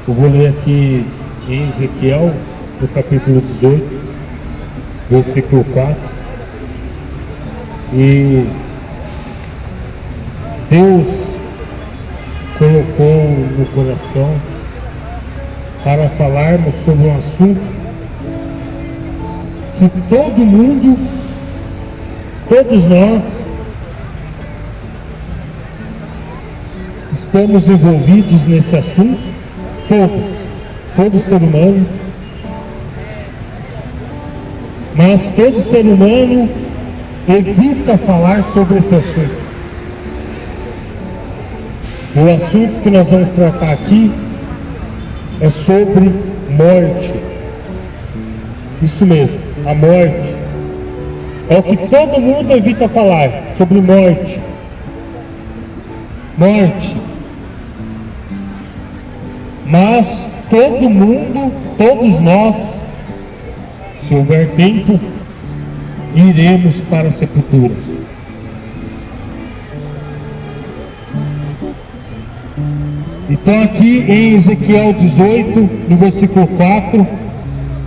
Eu vou ler aqui em Ezequiel, no capítulo 18, versículo 4. E Deus colocou no coração para falarmos sobre um assunto que todo mundo, todos nós, estamos envolvidos nesse assunto, todo ser humano, mas todo ser humano evita falar sobre esse assunto. O assunto que nós vamos tratar aqui é sobre morte. Isso mesmo, a morte. É o que todo mundo evita falar, sobre morte. Morte. Mas todo mundo, todos nós, se houver tempo, iremos para a sepultura. Então aqui em Ezequiel 18, no versículo 4,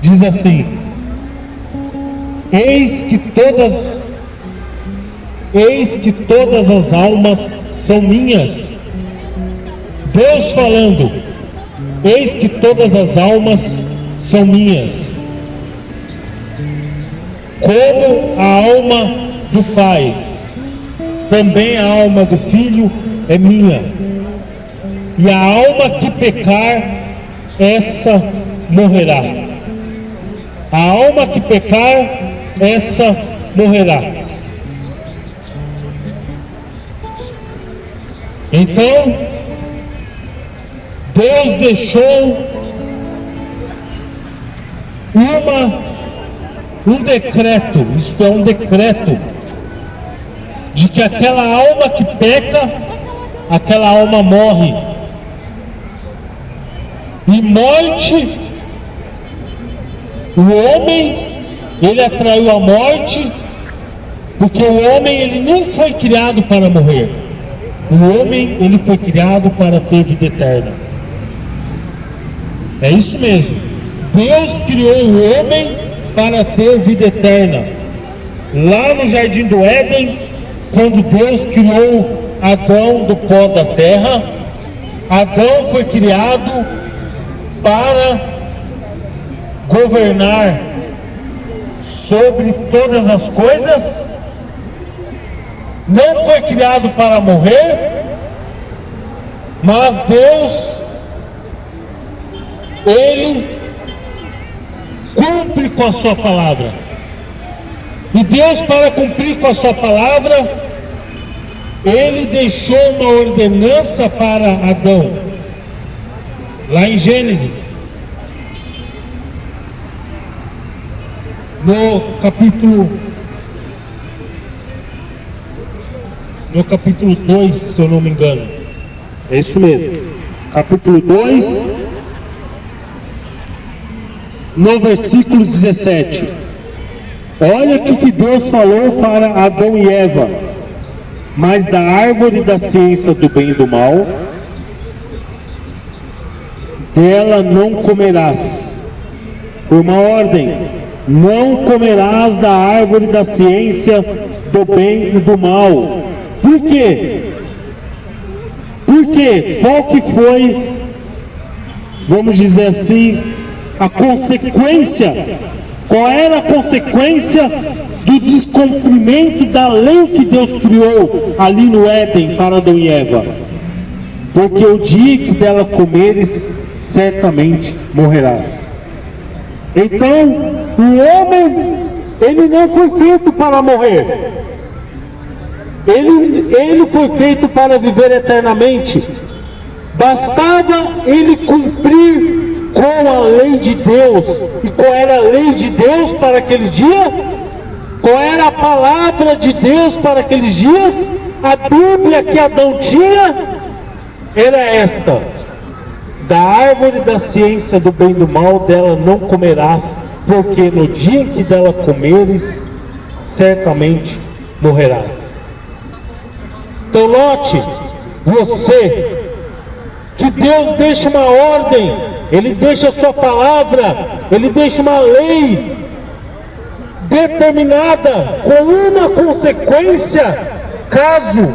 diz assim: Eis que todas as almas são minhas. Deus falando: eis que todas as almas são minhas, como a alma do Pai, também a alma do Filho é minha. E a alma que pecar, essa morrerá. A alma que pecar, essa morrerá. Então, Deus deixou um decreto, isto é, um decreto, de que aquela alma que peca, aquela alma morre. E morte, o homem, ele atraiu a morte, porque o homem, ele nem foi criado para morrer. O homem, ele foi criado para ter vida eterna. É isso mesmo. Deus criou o homem para ter vida eterna. Lá no Jardim do Éden, quando Deus criou Adão do pó da terra, Adão foi criado para governar sobre todas as coisas. Não foi criado para morrer, mas Deus, Ele cumpre com a sua palavra. E Deus, para cumprir com a sua palavra, Ele deixou uma ordenança para Adão, lá em Gênesis, no capítulo 2, se eu não me engano. É isso mesmo. Capítulo 2, no versículo 17. Olha o que Deus falou para Adão e Eva: mas da árvore da ciência do bem e do mal, dela não comerás. Por uma ordem: não comerás da árvore da ciência do bem e do mal. Por quê? Porque qual que foi, vamos dizer assim, a consequência? Qual era a consequência do descumprimento da lei que Deus criou ali no Éden para Adão e Eva? Porque o dia que dela comeres, certamente morrerás. Então, o homem, ele não foi feito para morrer. Ele foi feito para viver eternamente. Bastava ele cumprir com a lei de Deus. E qual era a lei de Deus para aquele dia? Qual era a palavra de Deus para aqueles dias? A Bíblia que Adão tinha era esta: da árvore da ciência do bem e do mal, dela não comerás, porque no dia em que dela comeres, certamente morrerás. Então note você, que Deus deixa uma ordem, Ele deixa a sua palavra, Ele deixa uma lei determinada com uma consequência, caso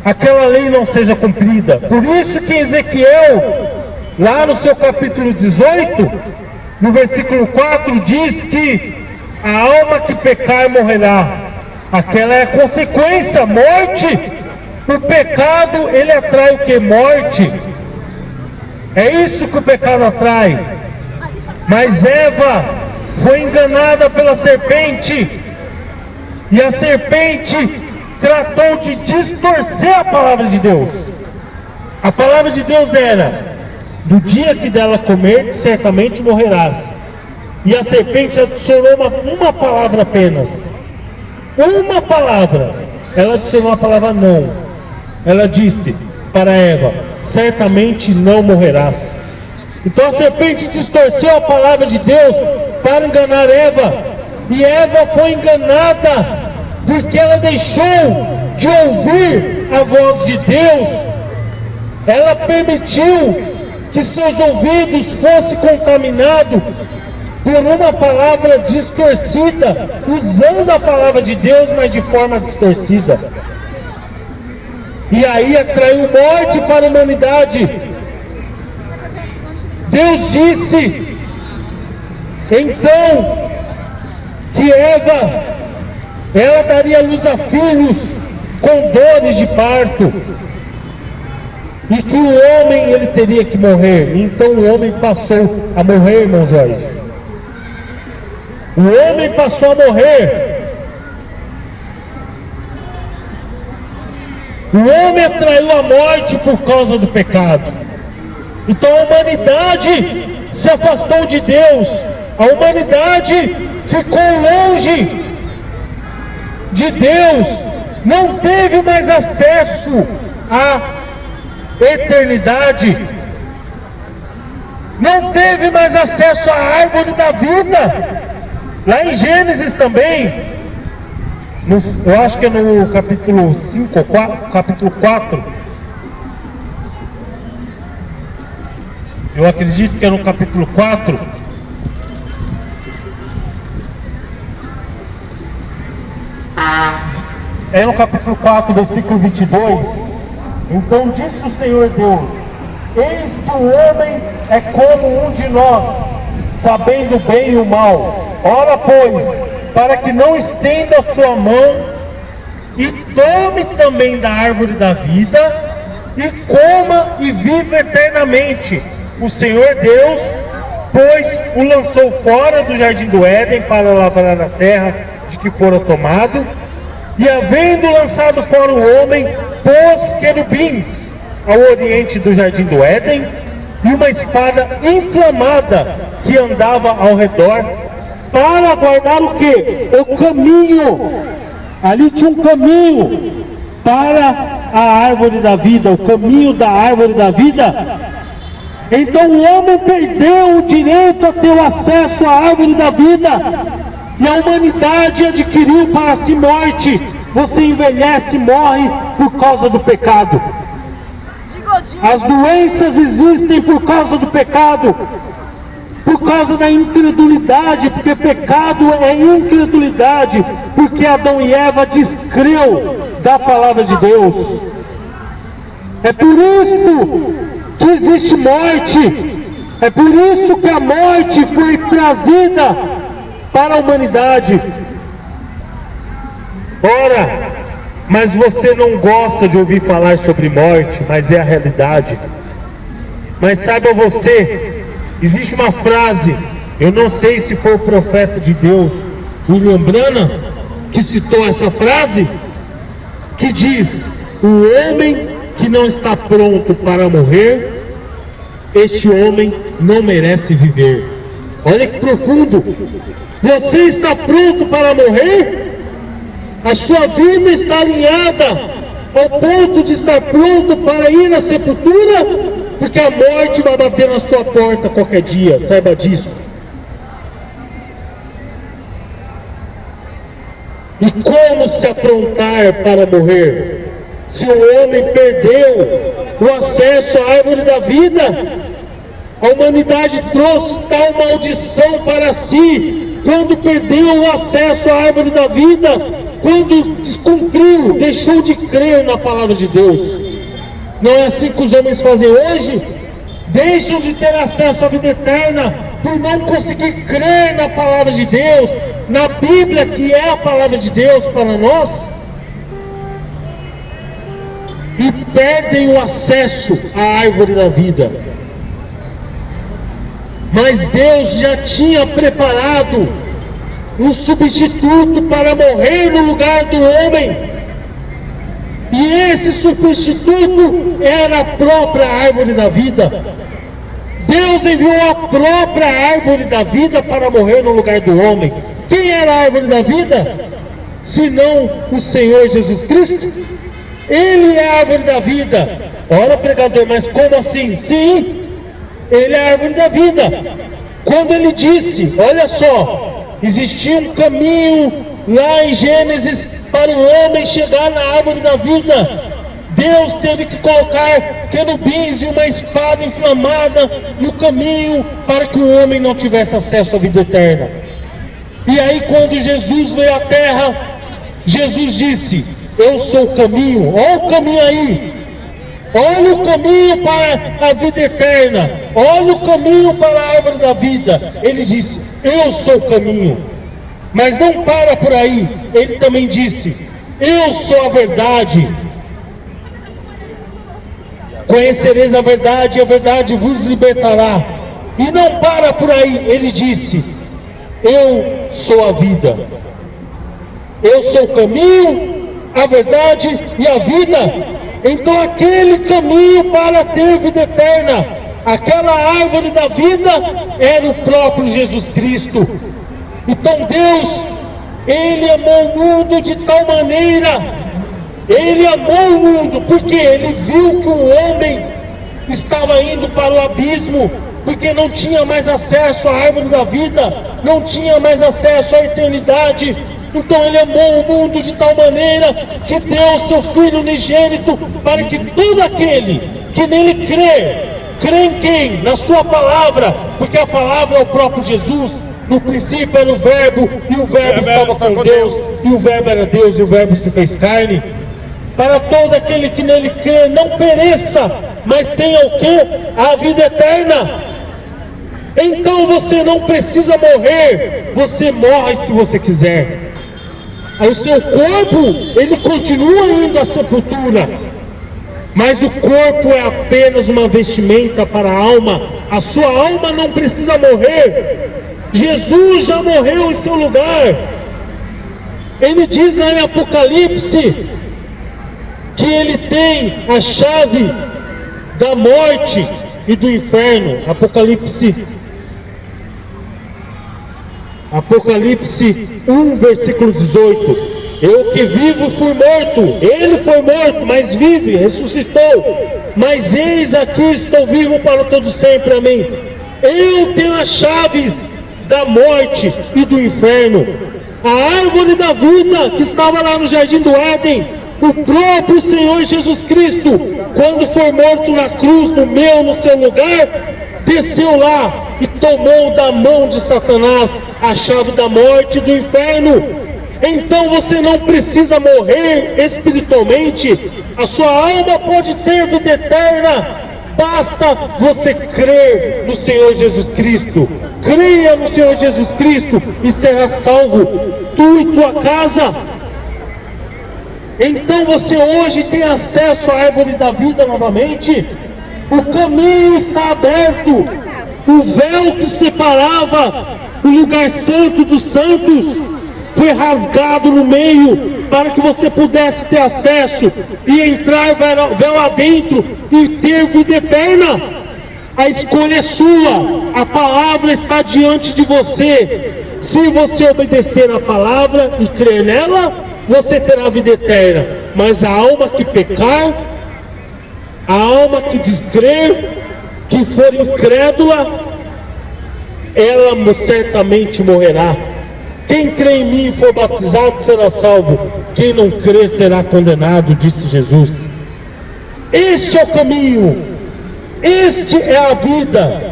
aquela lei não seja cumprida. Por isso que Ezequiel, lá no seu capítulo 18, no versículo 4, diz que a alma que pecar morrerá. Aquela é a consequência, morte. O pecado, ele atrai o que? Morte. É isso que o pecado atrai. Mas Eva foi enganada pela serpente, e a serpente tratou de distorcer a palavra de Deus. A palavra de Deus era: do dia que dela comer, certamente morrerás. E a serpente adicionou uma palavra apenas. Uma palavra. Ela adicionou a palavra não. Ela disse para Eva: certamente não morrerás. Então a serpente distorceu a palavra de Deus para enganar Eva. E Eva foi enganada porque ela deixou de ouvir a voz de Deus. Ela permitiu que seus ouvidos fossem contaminados por uma palavra distorcida, usando a palavra de Deus, mas de forma distorcida. E aí atraiu morte para a humanidade. Deus disse então que Eva, ela daria luz a filhos com dores de parto, e que o homem, ele teria que morrer. Então o homem passou a morrer, irmão Jorge. O homem passou a morrer. O homem atraiu a morte por causa do pecado. Então a humanidade se afastou de Deus. A humanidade ficou longe de Deus. Não teve mais acesso à eternidade. Não teve mais acesso à árvore da vida. Lá em Gênesis também, eu acho que é no capítulo 5, capítulo 4, eu acredito que é no capítulo 4, é no capítulo 4, versículo 22, então disse o Senhor Deus: eis que o homem é como um de nós, sabendo o bem e o mal. Ora, pois, para que não estenda a sua mão e tome também da árvore da vida, e coma e viva eternamente. O Senhor Deus, pois, o lançou fora do jardim do Éden para lavrar a terra de que fora tomado, e havendo lançado fora o homem, pôs querubins ao oriente do jardim do Éden, e uma espada inflamada que andava ao redor, para guardar o que? O caminho. Ali tinha um caminho para a árvore da vida, o caminho da árvore da vida. Então o homem perdeu o direito a ter o acesso à árvore da vida, e a humanidade adquiriu para si morte. Você envelhece e morre por causa do pecado. As doenças existem por causa do pecado, por causa da incredulidade, porque pecado é incredulidade, porque Adão e Eva descreu da palavra de Deus. É por isso que existe morte, é por isso que a morte foi trazida para a humanidade. Ora, mas você não gosta de ouvir falar sobre morte, mas é a realidade. Mas saiba você, existe uma frase, eu não sei se foi o profeta de Deus, William Branham, que citou essa frase, que diz: o homem que não está pronto para morrer, este homem não merece viver. Olha que profundo. Você está pronto para morrer? A sua vida está alinhada ao ponto de estar pronto para ir na sepultura? Porque a morte vai bater na sua porta qualquer dia, saiba disso. E como se aprontar para morrer? Se o homem perdeu o acesso à árvore da vida, a humanidade trouxe tal maldição para si, quando perdeu o acesso à árvore da vida, quando descumpriu, deixou de crer na palavra de Deus. Não é assim que os homens fazem hoje? Deixam de ter acesso à vida eterna por não conseguir crer na palavra de Deus, na Bíblia, que é a palavra de Deus para nós, e perdem o acesso à árvore da vida. Mas Deus já tinha preparado um substituto para morrer no lugar do homem, e esse substituto era a própria árvore da vida. Deus enviou a própria árvore da vida para morrer no lugar do homem. Quem era a árvore da vida? Senão o Senhor Jesus Cristo. Ele é a árvore da vida. Ora, pregador, mas como assim? Sim, Ele é a árvore da vida. Quando Ele disse, olha só, existia um caminho lá em Gênesis para o homem chegar na árvore da vida. Deus teve que colocar querubins e uma espada inflamada no caminho para que o homem não tivesse acesso à vida eterna. E aí, quando Jesus veio à terra, Jesus disse: eu sou o caminho. Olha o caminho aí, olha o caminho para a vida eterna, olha o caminho para a árvore da vida. Ele disse: eu sou o caminho. Mas não para por aí, ele também disse: eu sou a verdade. Conhecereis a verdade, e a verdade vos libertará. E não para por aí, ele disse: eu sou a vida. Eu sou o caminho, a verdade e a vida. Então aquele caminho para ter vida eterna, aquela árvore da vida, era o próprio Jesus Cristo. Então Deus, Ele amou o mundo de tal maneira, Ele amou o mundo, porque Ele viu que o homem estava indo para o abismo, porque não tinha mais acesso à árvore da vida, não tinha mais acesso à eternidade. Então Ele amou o mundo de tal maneira que deu o seu Filho unigênito, para que todo aquele que nele crê em quem? Na sua palavra, porque a palavra é o próprio Jesus. No princípio era o Verbo, e o Verbo estava com Deus, e o Verbo era Deus, e o Verbo se fez carne. Para todo aquele que nele crê, não pereça, mas tenha o quê? A vida eterna. Então você não precisa morrer, você morre se você quiser. O seu corpo, ele continua indo à sepultura, mas o corpo é apenas uma vestimenta para a alma. A sua alma não precisa morrer. Jesus já morreu em seu lugar. Ele diz lá em Apocalipse que ele tem a chave da morte e do inferno. Apocalipse 1, versículo 18. Eu que vivo fui morto, ele foi morto, mas vive, ressuscitou. Mas eis aqui estou vivo para todo sempre, amém. Eu tenho as chaves da morte e do inferno. A árvore da vida que estava lá no jardim do Éden, o próprio Senhor Jesus Cristo, quando foi morto na cruz, no seu lugar, desceu lá e tomou da mão de Satanás a chave da morte e do inferno. Então você não precisa morrer espiritualmente, a sua alma pode ter vida eterna. Basta você crer no Senhor Jesus Cristo. Creia no Senhor Jesus Cristo e será salvo, tu e tua casa. Então você hoje tem acesso à árvore da vida novamente. O caminho está aberto. O véu que separava o lugar santo dos santos foi rasgado no meio, para que você pudesse ter acesso e entrar véu adentro e ter vida eterna. A escolha é sua, a palavra está diante de você. Se você obedecer a palavra e crer nela, você terá vida eterna. Mas a alma que pecar, a alma que descrer, que for incrédula, ela certamente morrerá. Quem crê em mim e for batizado será salvo. quem não crê será condenado, disse Jesus. Este é o caminho, este é a vida,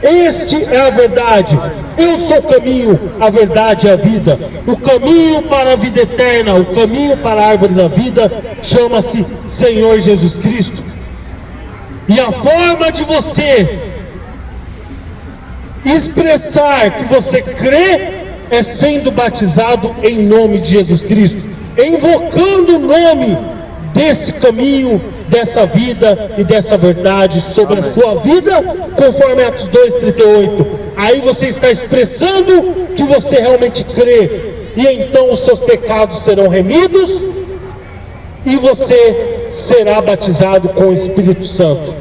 este é a verdade. Eu sou o caminho, a verdade e a vida. O caminho para a vida eterna, o caminho para a árvore da vida chama-se Senhor Jesus Cristo. E a forma de você expressar que você crê é sendo batizado em nome de Jesus Cristo, invocando o nome desse caminho, dessa vida e dessa verdade sobre a sua vida, conforme Atos 2:38. Aí você está expressando que você realmente crê, e então os seus pecados serão remidos e você será batizado com o Espírito Santo.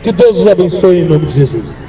Que Deus os abençoe em nome de Jesus.